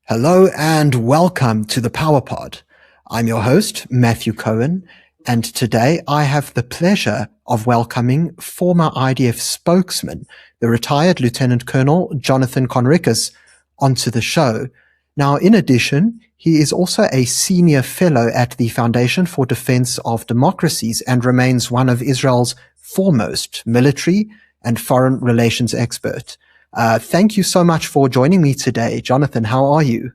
Hello and welcome to the PowerPod. I'm your host, Matthew Cohen, and today I have the pleasure of welcoming former IDF spokesman, the retired Lieutenant Colonel Jonathan Conricus, onto the show. Now, in addition, he is also a senior fellow at the Foundation for Defense of Democracies and remains one of Israel's foremost military and foreign relations expert. Thank you so much for joining me today. Jonathan, how are you?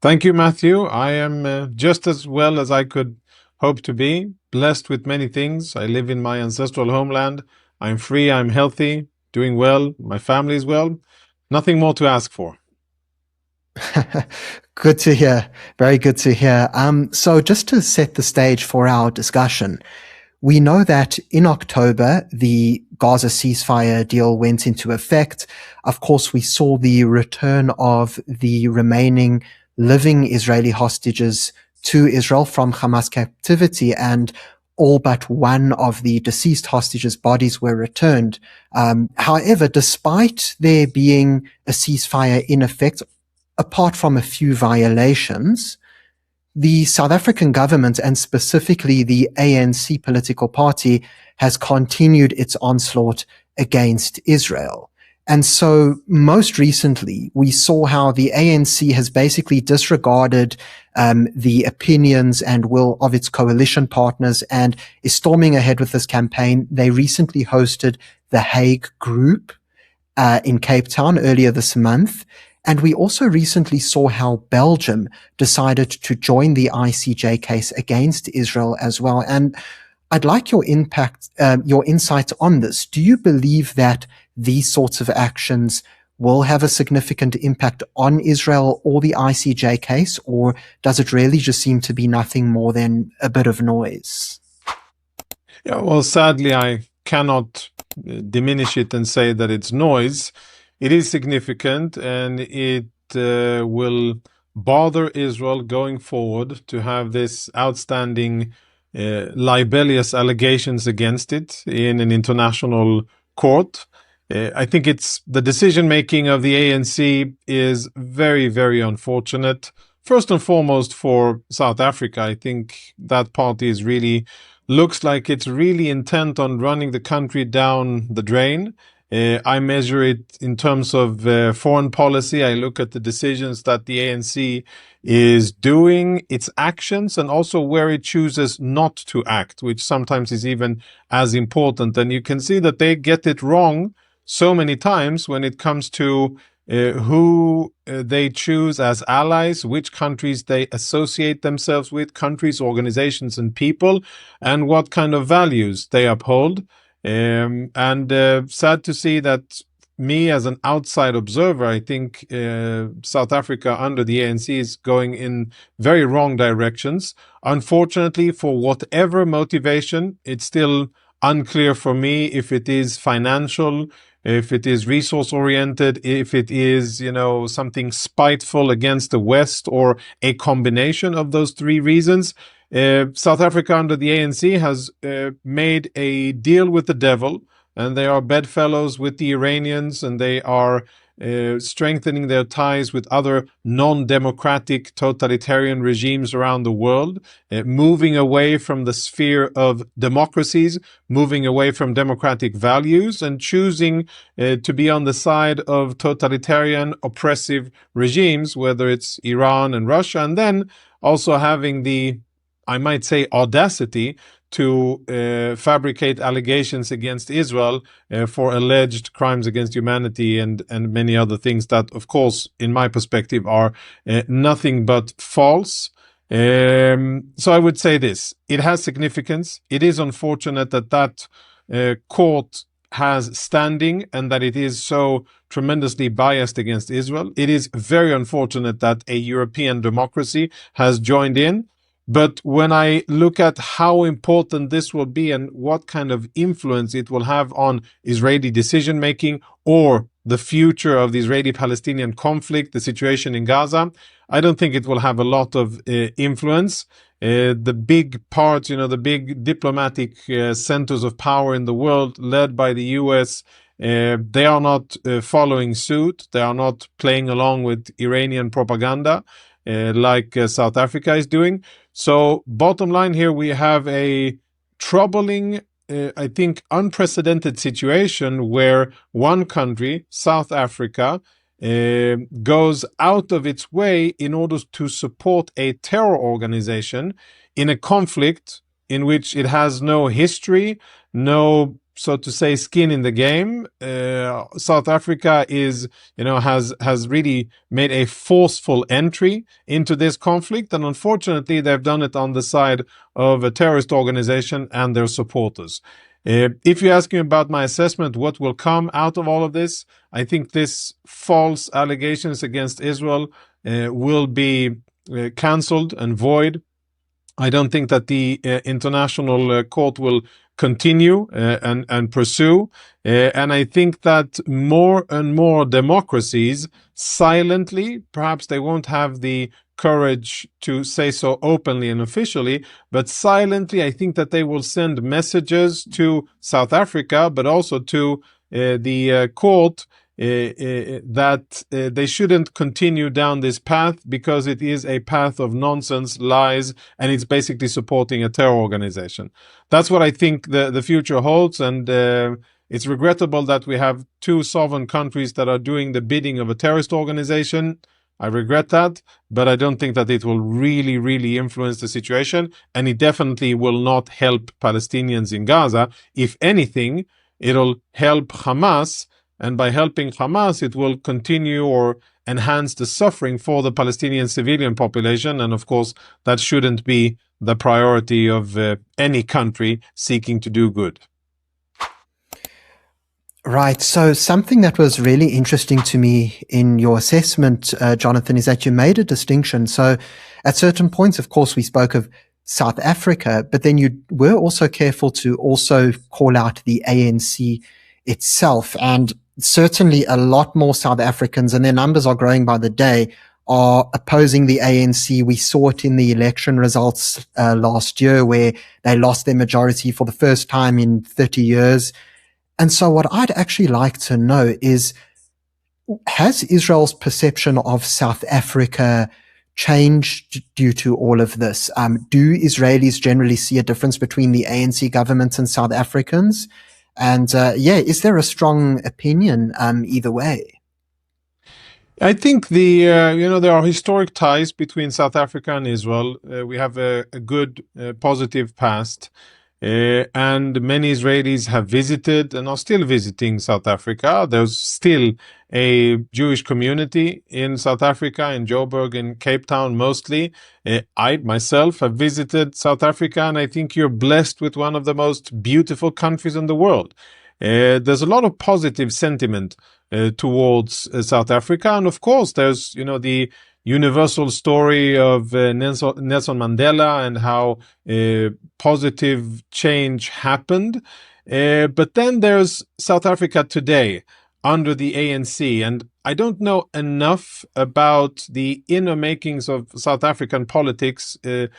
Thank you, Matthew. I am just as well as I could hope to be, blessed with many things. I live in my ancestral homeland. I'm free, I'm healthy, doing well, my family is well. Nothing more to ask for. Good to hear. Very good to hear. So just to set the stage for our discussion, we know that in October, the Gaza ceasefire deal went into effect. Of course, we saw the return of the remaining living Israeli hostages to Israel from Hamas captivity, and all but one of the deceased hostages' bodies were returned. However, despite there being a ceasefire in effect, apart from a few violations, the South African government, and specifically the ANC political party, has continued its onslaught against Israel. And so most recently, we saw how the ANC has basically disregarded the opinions and will of its coalition partners and is storming ahead with this campaign. They recently hosted the Hague Group in Cape Town earlier this month. And we also recently saw how Belgium decided to join the ICJ case against Israel as well. And I'd like your insights on this. Do you believe that these sorts of actions will have a significant impact on Israel or the ICJ case, or does it really just seem to be nothing more than a bit of noise? Yeah, well, sadly, I cannot diminish it and say that it's noise. It is significant, and it will bother Israel going forward to have this outstanding libelous allegations against it in an international court. I think it's the decision-making of the ANC is very, very unfortunate. First and foremost for South Africa, I think that party is really looks like it's really intent on running the country down the drain. I measure it in terms of foreign policy. I look at the decisions that the ANC is doing, its actions, and also where it chooses not to act, which sometimes is even as important. And you can see that they get it wrong so many times when it comes to who they choose as allies, which countries they associate themselves with, countries, organizations, and people, and what kind of values they uphold. And sad to see that me as an outside observer, I think South Africa under the ANC is going in very wrong directions. Unfortunately, for whatever motivation, it's still unclear for me if it is financial, if it is resource oriented, if it is, something spiteful against the West, or a combination of those three reasons. South Africa under the ANC has made a deal with the devil, and they are bedfellows with the Iranians, and they are strengthening their ties with other non-democratic totalitarian regimes around the world, moving away from the sphere of democracies, moving away from democratic values, and choosing to be on the side of totalitarian oppressive regimes, whether it's Iran and Russia, and then also having the, I might say, audacity to fabricate allegations against Israel for alleged crimes against humanity and many other things that, of course, in my perspective, are nothing but false. So I would say this. It has significance. It is unfortunate that court has standing and that it is so tremendously biased against Israel. It is very unfortunate that a European democracy has joined in. But when I look at how important this will be and what kind of influence it will have on Israeli decision-making or the future of the Israeli-Palestinian conflict, the situation in Gaza, I don't think it will have a lot of influence. The big parts, the big diplomatic centers of power in the world, led by the US, They are not following suit. They are not playing along with Iranian propaganda like South Africa is doing. So bottom line here, we have a troubling, I think, unprecedented situation where one country, South Africa, goes out of its way in order to support a terror organization in a conflict in which it has no history, no, so to say, skin in the game. South Africa has really made a forceful entry into this conflict, and unfortunately, they've done it on the side of a terrorist organization and their supporters. If you ask me about my assessment, what will come out of all of this, I think this false allegations against Israel will be cancelled and void. I don't think that the international court will continue and pursue. And I think that more and more democracies silently, perhaps they won't have the courage to say so openly and officially, but silently, I think that they will send messages to South Africa, but also to the court that they shouldn't continue down this path because it is a path of nonsense, lies, and it's basically supporting a terror organization. That's what I think the future holds, and it's regrettable that we have two sovereign countries that are doing the bidding of a terrorist organization. I regret that, but I don't think that it will really, really influence the situation, and it definitely will not help Palestinians in Gaza. If anything, it'll help Hamas, and by helping Hamas, it will continue or enhance the suffering for the Palestinian civilian population. And of course, that shouldn't be the priority of any country seeking to do good. Right. So something that was really interesting to me in your assessment, Jonathan, is that you made a distinction. So at certain points, of course, we spoke of South Africa, but then you were also careful to also call out the ANC itself. And certainly a lot more South Africans, and their numbers are growing by the day, are opposing the ANC. We saw it in the election results last year where they lost their majority for the first time in 30 years. And so what I'd actually like to know is, has Israel's perception of South Africa changed due to all of this? Do Israelis generally see a difference between the ANC government and South Africans? And is there a strong opinion either way? I think there are historic ties between South Africa and Israel. We have a good, positive past. And many Israelis have visited and are still visiting South Africa. There's still a Jewish community in South Africa, in Joburg and Cape Town mostly. I myself have visited South Africa, and I think you're blessed with one of the most beautiful countries in the world. There's a lot of positive sentiment towards South Africa. And of course, there's, the universal story of Nelson Mandela and how positive change happened. But then there's South Africa today under the ANC. And I don't know enough about the inner makings of South African politics to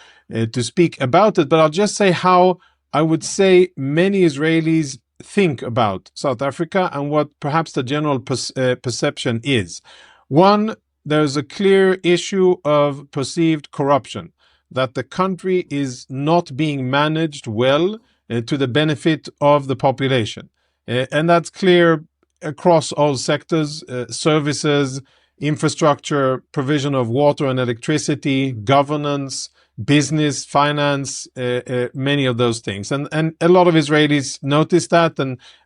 speak about it, but I'll just say how I would say many Israelis think about South Africa and what perhaps the general perception is. One, there's a clear issue of perceived corruption, that the country is not being managed well to the benefit of the population. And that's clear across all sectors, services, infrastructure, provision of water and electricity, governance, business, finance, many of those things. And a lot of Israelis notice that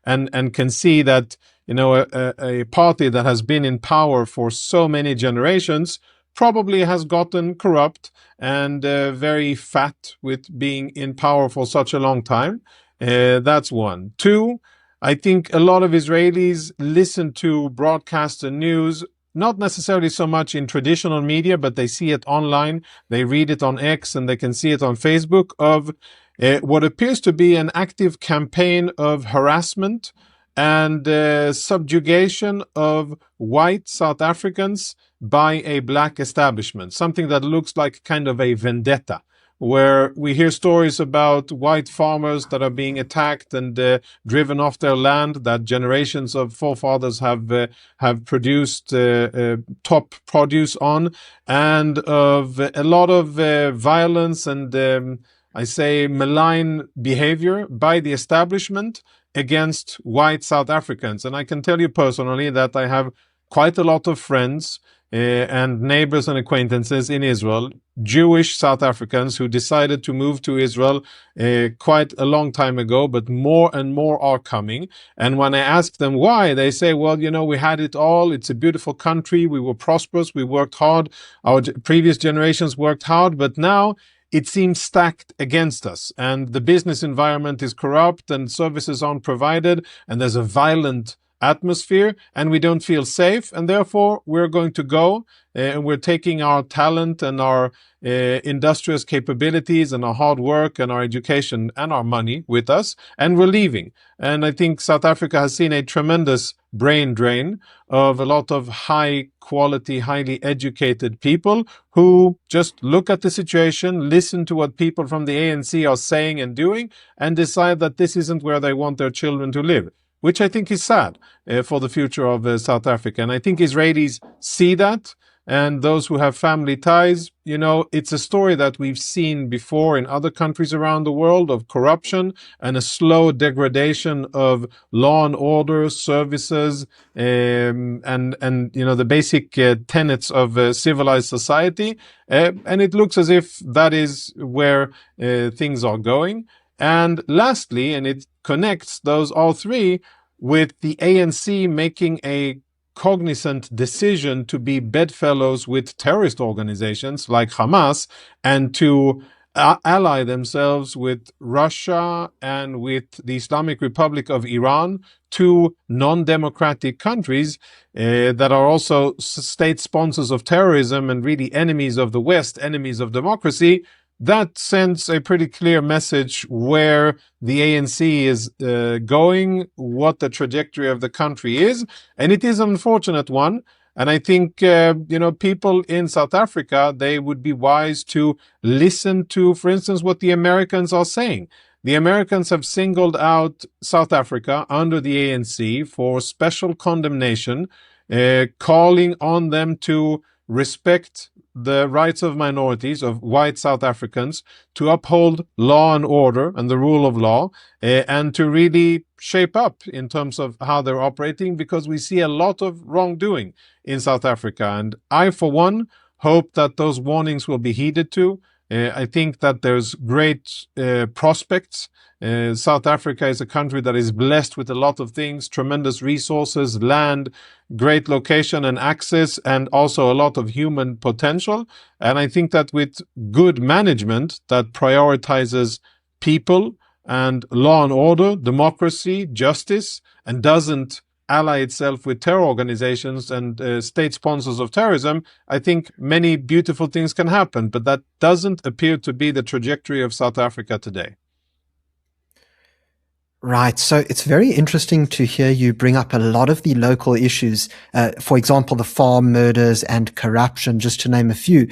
and can see that a party that has been in power for so many generations probably has gotten corrupt and very fat with being in power for such a long time. That's one. Two, I think a lot of Israelis listen to broadcast and news, not necessarily so much in traditional media, but they see it online, they read it on X, and they can see it on Facebook, of what appears to be an active campaign of harassment and subjugation of white South Africans by a black establishment, something that looks like kind of a vendetta, where we hear stories about white farmers that are being attacked and driven off their land that generations of forefathers have produced top produce on, and of a lot of violence and I say malign behavior by the establishment against white South Africans. And I can tell you personally that I have quite a lot of friends and neighbors and acquaintances in Israel, Jewish South Africans who decided to move to Israel quite a long time ago, but more and more are coming. And when I ask them why, they say, well, you know, we had it all. It's a beautiful country. We were prosperous. We worked hard. Our previous generations worked hard, but now it seems stacked against us, and the business environment is corrupt and services aren't provided, and there's a violent atmosphere, and we don't feel safe, and therefore we're going to go and we're taking our talent and our industrious capabilities and our hard work and our education and our money with us, and we're leaving. And I think South Africa has seen a tremendous brain drain of a lot of high quality, highly educated people who just look at the situation, listen to what people from the ANC are saying and doing, and decide that this isn't where they want their children to live, which I think is sad for the future of South Africa. And I think Israelis see that. And those who have family ties, you know, it's a story that we've seen before in other countries around the world of corruption and a slow degradation of law and order services, and you know, the basic tenets of civilized society. And it looks as if that is where things are going. And lastly, and it connects those all three with the ANC making a cognizant decision to be bedfellows with terrorist organizations like Hamas and to ally themselves with Russia and with the Islamic Republic of Iran, two non-democratic countries that are also state sponsors of terrorism and really enemies of the West, enemies of democracy. That sends a pretty clear message where the ANC is going, what the trajectory of the country is, and it is an unfortunate one. And I think, you know, people in South Africa, they would be wise to listen to, for instance, what the Americans are saying. The Americans have singled out South Africa under the ANC for special condemnation, calling on them to respect the rights of minorities, of white South Africans, to uphold law and order and the rule of law, and to really shape up in terms of how they're operating, because we see a lot of wrongdoing in South Africa. And I, for one, hope that those warnings will be heeded to. I think that there's great prospects. South Africa is a country that is blessed with a lot of things, tremendous resources, land, great location and access, and also a lot of human potential. And I think that with good management that prioritizes people and law and order, democracy, justice, and doesn't ally itself with terror organizations and state sponsors of terrorism, I think many beautiful things can happen. But that doesn't appear to be the trajectory of South Africa today. Right. So it's very interesting to hear you bring up a lot of the local issues, for example, the farm murders and corruption, just to name a few,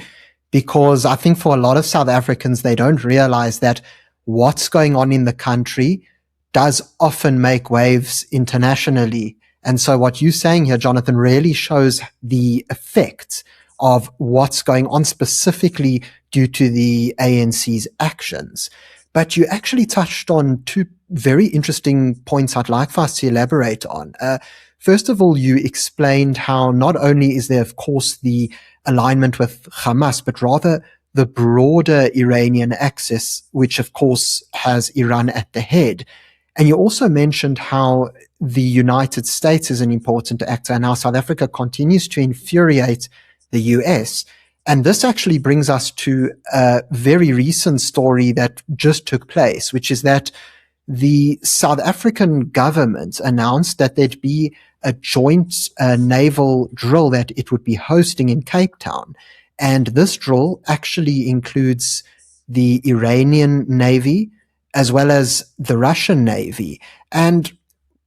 because I think for a lot of South Africans, they don't realize that what's going on in the country does often make waves internationally. And so what you're saying here, Jonathan, really shows the effects of what's going on specifically due to the ANC's actions. But you actually touched on two very interesting points I'd like for us to elaborate on. First of all, you explained how not only is there, of course, the alignment with Hamas, but rather the broader Iranian axis, which, of course, has Iran at the head. And you also mentioned how the United States is an important actor and how South Africa continues to infuriate the US. And this actually brings us to a very recent story that just took place, which is that the South African government announced that there'd be a joint naval drill that it would be hosting in Cape Town. And this drill actually includes the Iranian Navy as well as the Russian Navy. And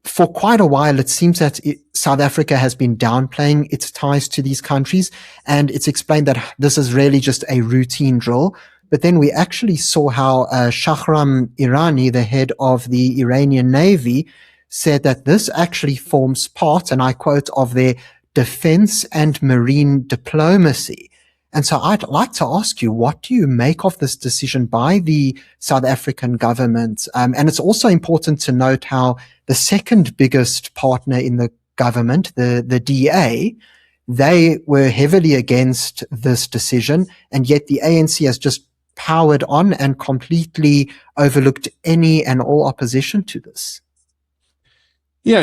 for quite a while, it seems that South Africa has been downplaying its ties to these countries, and it's explained that this is really just a routine drill. But then we actually saw how Shahram Irani, the head of the Iranian Navy, said that this actually forms part, and I quote, of their defense and marine diplomacy. And so I'd like to ask you, what do you make of this decision by the South African government? And it's also important to note how the second biggest partner in the government, the DA, they were heavily against this decision, and yet the ANC has just powered on and completely overlooked any and all opposition to this. Yeah,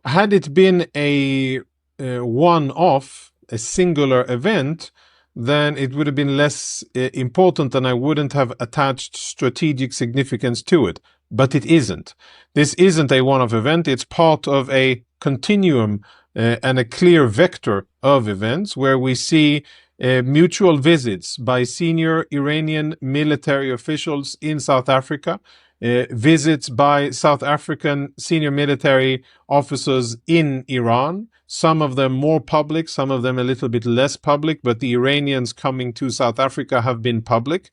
had it been a one-off, a singular event, then it would have been less important and I wouldn't have attached strategic significance to it. But it isn't. This isn't a one-off event. It's part of a continuum and a clear vector of events where we see mutual visits by senior Iranian military officials in South Africa, visits by South African senior military officers in Iran, some of them more public, some of them a little bit less public, but the Iranians coming to South Africa have been public.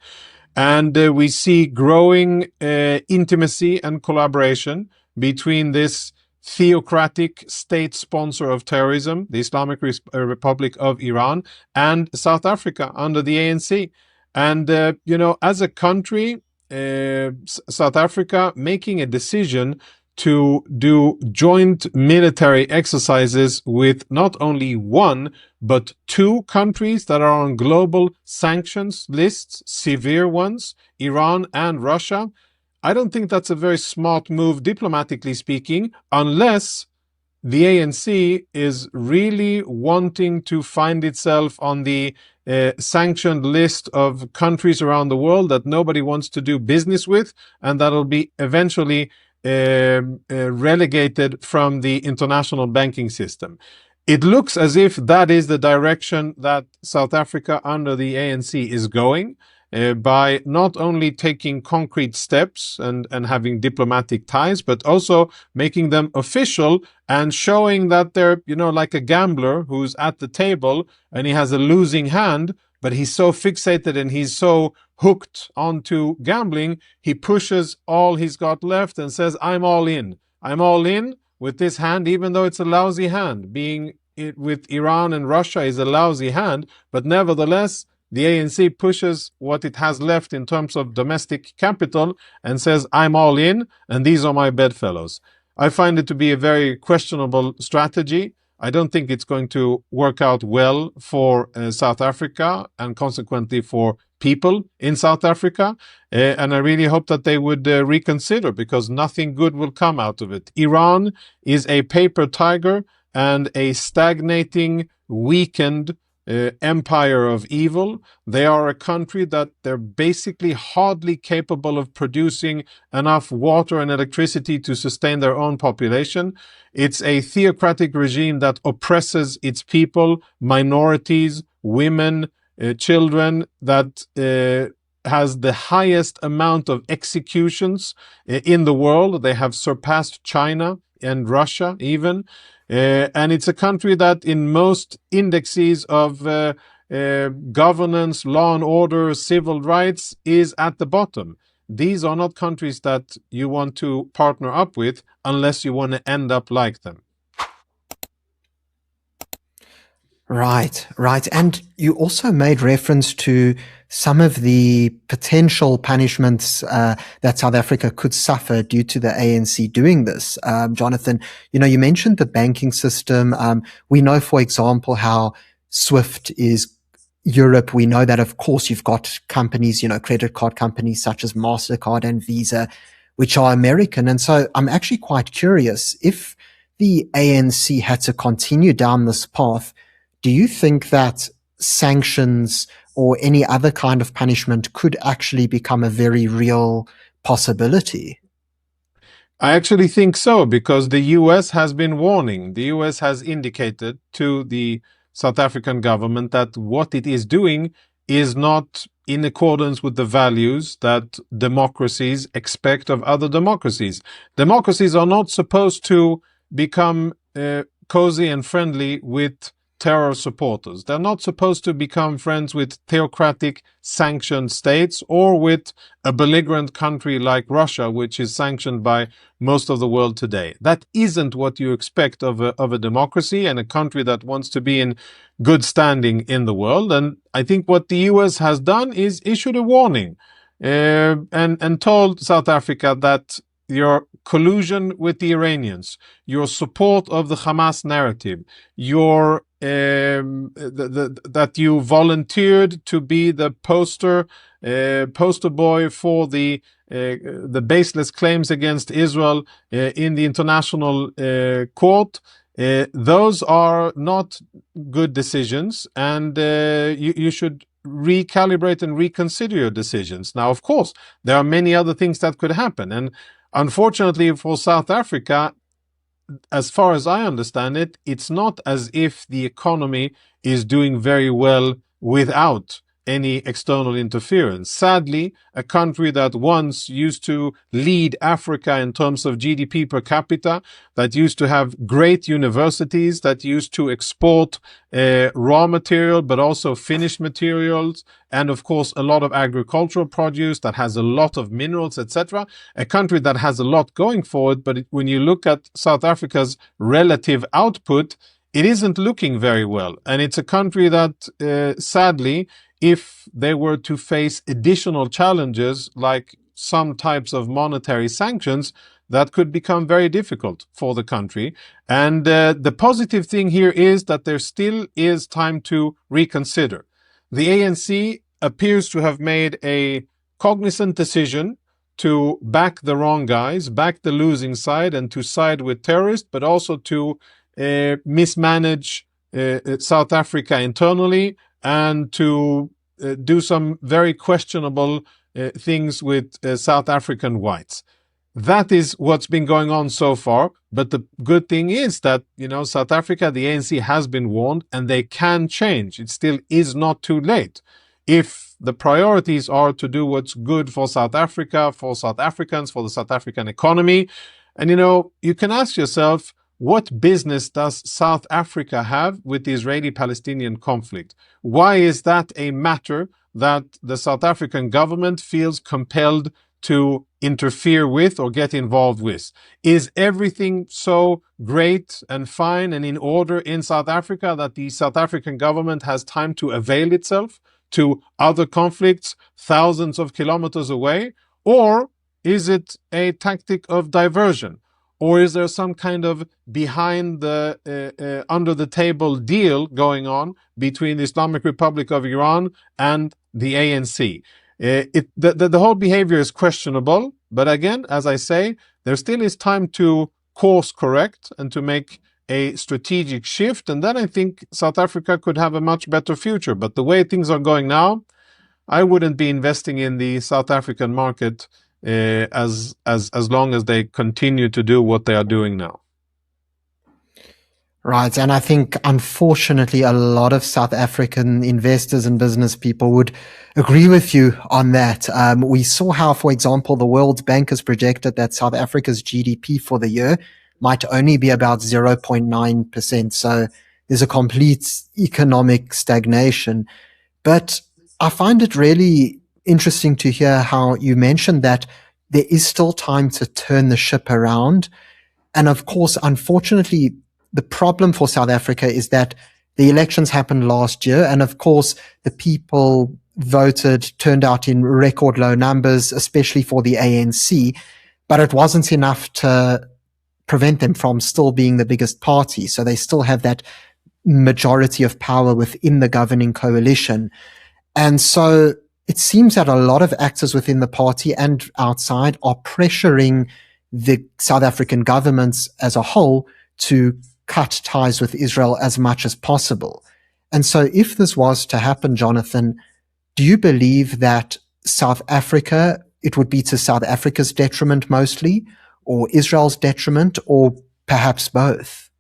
And we see growing intimacy and collaboration between this theocratic state sponsor of terrorism, the Islamic Republic of Iran, and South Africa under the ANC. And, as a country, South Africa making a decision to do joint military exercises with not only one, but two countries that are on global sanctions lists, severe ones, Iran and Russia. I don't think that's a very smart move, diplomatically speaking, unless the ANC is really wanting to find itself on the sanctioned list of countries around the world that nobody wants to do business with, and that'll be eventually relegated from the international banking system. It looks as if that is the direction that South Africa under the ANC is going, by not only taking concrete steps and having diplomatic ties, but also making them official and showing that they're, like a gambler who's at the table and he has a losing hand, but he's so fixated and he's so hooked onto gambling, he pushes all he's got left and says, I'm all in. I'm all in with this hand, even though it's a lousy hand. Being it with Iran and Russia is a lousy hand, but nevertheless, the ANC pushes what it has left in terms of domestic capital and says, I'm all in, and these are my bedfellows. I find it to be a very questionable strategy. I don't think it's going to work out well for South Africa and consequently for people in South Africa. And I really hope that they would reconsider, because nothing good will come out of it. Iran is a paper tiger and a stagnating, weakened empire of evil. They are a country that they're basically hardly capable of producing enough water and electricity to sustain their own population. It's a theocratic regime that oppresses its people, minorities, women, children, that has the highest amount of executions in the world. They have surpassed China and Russia even. And it's a country that in most indexes of governance, law and order, civil rights is at the bottom. These are not countries that you want to partner up with unless you want to end up like them. Right. And you also made reference to some of the potential punishments that South Africa could suffer due to the ANC doing this. Jonathan, you mentioned the banking system. We know, for example, how SWIFT is Europe. We know that, of course, you've got companies, credit card companies such as MasterCard and Visa, which are American. And so I'm actually quite curious, if the ANC had to continue down this path, do you think that sanctions or any other kind of punishment could actually become a very real possibility? I actually think so, because the US has been warning. The US has indicated to the South African government that what it is doing is not in accordance with the values that democracies expect of other democracies. Democracies are not supposed to become cozy and friendly with terror supporters. They're not supposed to become friends with theocratic sanctioned states or with a belligerent country like Russia, which is sanctioned by most of the world today. That isn't what you expect of a democracy and a country that wants to be in good standing in the world. And I think what the US has done is issued a warning and told South Africa that your collusion with the Iranians, your support of the Hamas narrative, your that you volunteered to be the poster boy for the baseless claims against Israel in the international court. Those are not good decisions, and you should recalibrate and reconsider your decisions. Now, of course, there are many other things that could happen, and unfortunately for South Africa, as far as I understand it, it's not as if the economy is doing very well without any external interference. Sadly, a country that once used to lead Africa in terms of GDP per capita, that used to have great universities, that used to export raw material, but also finished materials, and of course a lot of agricultural produce, that has a lot of minerals, etc. A country that has a lot going for it, but when you look at South Africa's relative output, it isn't looking very well. And it's a country that, sadly, if they were to face additional challenges like some types of monetary sanctions, that could become very difficult for the country. And the positive thing here is that there still is time to reconsider. The ANC appears to have made a cognizant decision to back the wrong guys, back the losing side, and to side with terrorists, but also to mismanage South Africa internally, and to do some very questionable things with South African whites. That is what's been going on so far. But the good thing is that, South Africa, the ANC has been warned, and they can change. It still is not too late. If the priorities are to do what's good for South Africa, for South Africans, for the South African economy. And, you can ask yourself, what business does South Africa have with the Israeli-Palestinian conflict? Why is that a matter that the South African government feels compelled to interfere with or get involved with? Is everything so great and fine and in order in South Africa that the South African government has time to avail itself to other conflicts thousands of kilometers away? Or is it a tactic of diversion? Or is there some kind of behind the under the table deal going on between the Islamic Republic of Iran and the ANC? The whole behavior is questionable, but again, as I say, there still is time to course correct and to make a strategic shift, and then I think South Africa could have a much better future. But the way things are going now, I wouldn't be investing in the South African market as long as they continue to do what they are doing now. Right. And I think, unfortunately, a lot of South African investors and business people would agree with you on that. We saw how, for example, the World Bank has projected that South Africa's GDP for the year might only be about 0.9%. So there's a complete economic stagnation. But I find it really interesting to hear how you mentioned that there is still time to turn the ship around. And of course, unfortunately, the problem for South Africa is that the elections happened last year. And of course, the people turned out in record low numbers, especially for the ANC. But it wasn't enough to prevent them from still being the biggest party. So they still have that majority of power within the governing coalition. And so it seems that a lot of actors within the party and outside are pressuring the South African governments as a whole to cut ties with Israel as much as possible. And so if this was to happen, Jonathan, do you believe that it would be to South Africa's detriment mostly, or Israel's detriment, or perhaps both?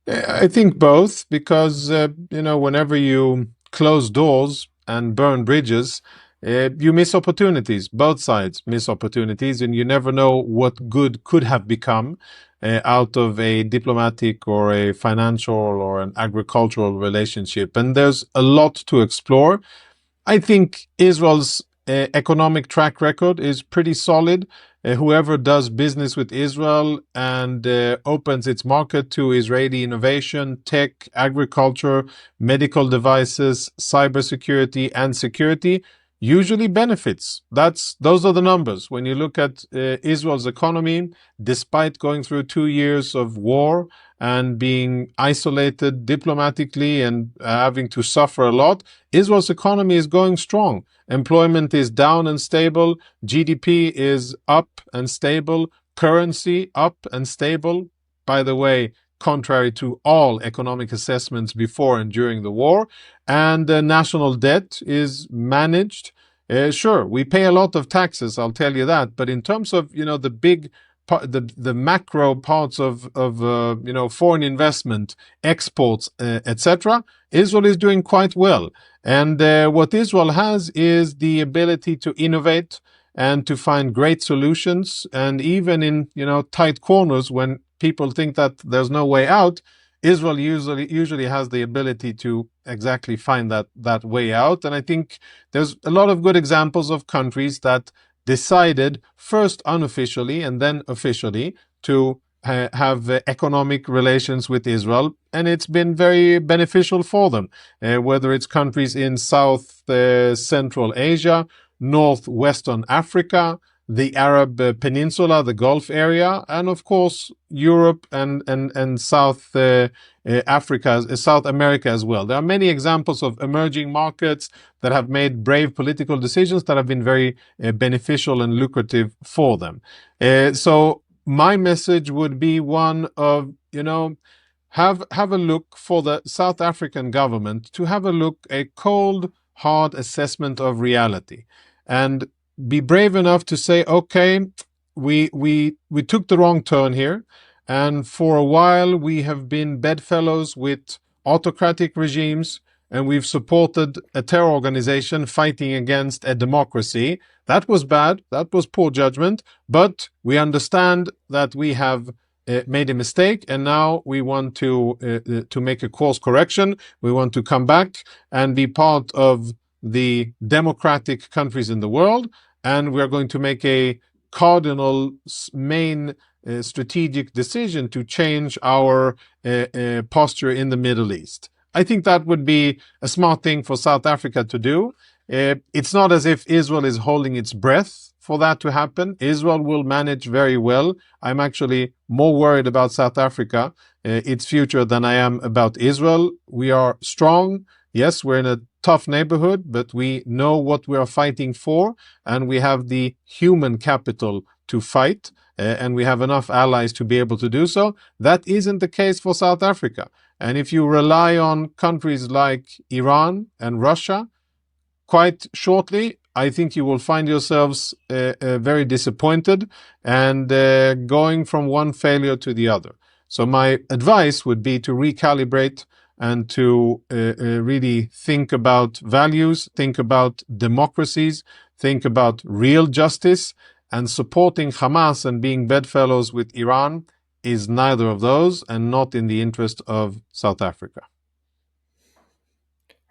I think both, because, whenever you close doors and burn bridges, you miss opportunities. Both sides miss opportunities, and you never know what good could have become out of a diplomatic or a financial or an agricultural relationship. And there's a lot to explore. I think Israel's economic track record is pretty solid. Whoever does business with Israel and opens its market to Israeli innovation, tech, agriculture, medical devices, cybersecurity, and security usually benefits. Those are the numbers. When you look at Israel's economy, despite going through 2 years of war and being isolated diplomatically and having to suffer a lot, Israel's economy is going strong. Employment is down and stable. GDP is up and stable. Currency up and stable. By the way, contrary to all economic assessments before and during the war. And the national debt is managed. Sure, we pay a lot of taxes, I'll tell you that. But in terms of, the big the macro parts of foreign investment, exports, etc., Israel is doing quite well. And what Israel has is the ability to innovate and to find great solutions. And even in tight corners, when people think that there's no way out, Israel usually has the ability to exactly find that way out. And I think there's a lot of good examples of countries that decided first unofficially and then officially to have economic relations with Israel, and it's been very beneficial for them, whether it's countries in South Central Asia, Northwestern Africa, the Arab Peninsula, the Gulf area, and of course Europe and South Africa, South America as well. There are many examples of emerging markets that have made brave political decisions that have been very beneficial and lucrative for them. So my message would be one of, have a look for the South African government to have a cold, hard assessment of reality, and be brave enough to say, okay, we took the wrong turn here, and for a while we have been bedfellows with autocratic regimes, and we've supported a terror organization fighting against a democracy. That was bad. That was poor judgment. But we understand that we have made a mistake, and now we want to make a course correction. We want to come back and be part of the democratic countries in the world, and we're going to make a cardinal main strategic decision to change our posture in the Middle East. I think that would be a smart thing for South Africa to do. It's not as if Israel is holding its breath for that to happen. Israel will manage very well. I'm actually more worried about South Africa, its future, than I am about Israel. We are strong. Yes, we're in a tough neighborhood, but we know what we are fighting for, and we have the human capital to fight, and we have enough allies to be able to do so. That isn't the case for South Africa. And if you rely on countries like Iran and Russia, quite shortly, I think you will find yourselves very disappointed and going from one failure to the other. So my advice would be to recalibrate and to really think about values, think about democracies, think about real justice, and supporting Hamas and being bedfellows with Iran is neither of those, and not in the interest of South Africa.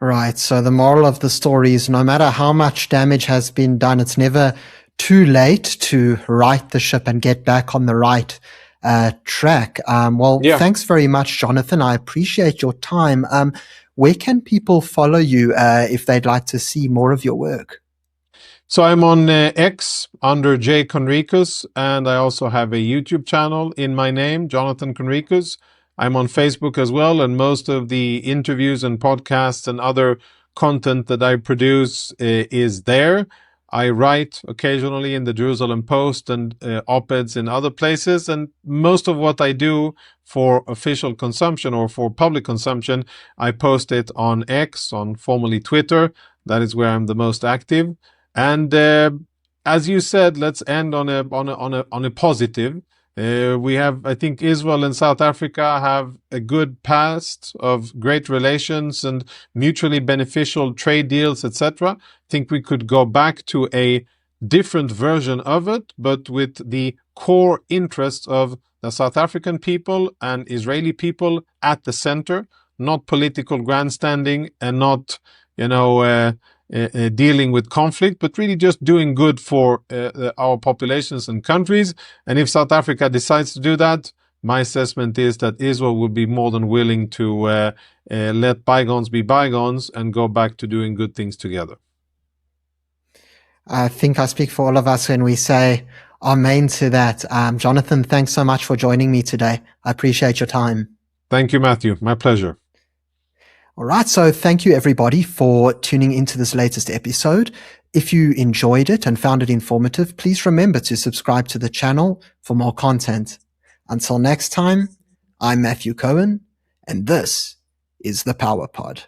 Right. So the moral of the story is, no matter how much damage has been done, it's never too late to right the ship and get back on the right track. Thanks very much, Jonathan. I appreciate your time. Where can people follow you if they'd like to see more of your work? So I'm on X under J Conricus, and I also have a YouTube channel in my name, Jonathan Conricus. I'm on Facebook as well, and most of the interviews and podcasts and other content that I produce is there. I write occasionally in the Jerusalem Post and op-eds in other places, and most of what I do for official consumption or for public consumption, I post it on X, on formerly Twitter. That is where I'm the most active. And as you said, let's end on a positive. I think Israel and South Africa have a good past of great relations and mutually beneficial trade deals, etc. I think we could go back to a different version of it, but with the core interests of the South African people and Israeli people at the center, not political grandstanding and not, dealing with conflict, but really just doing good for our populations and countries. And if South Africa decides to do that, my assessment is that Israel will be more than willing to let bygones be bygones and go back to doing good things together. I think I speak for all of us when we say amen to that. Jonathan, thanks so much for joining me today. I appreciate your time. Thank you, Matthew. My pleasure. All right, so thank you everybody for tuning into this latest episode. If you enjoyed it and found it informative, please remember to subscribe to the channel for more content. Until next time, I'm Matthew Cohen, and this is the Power Pod.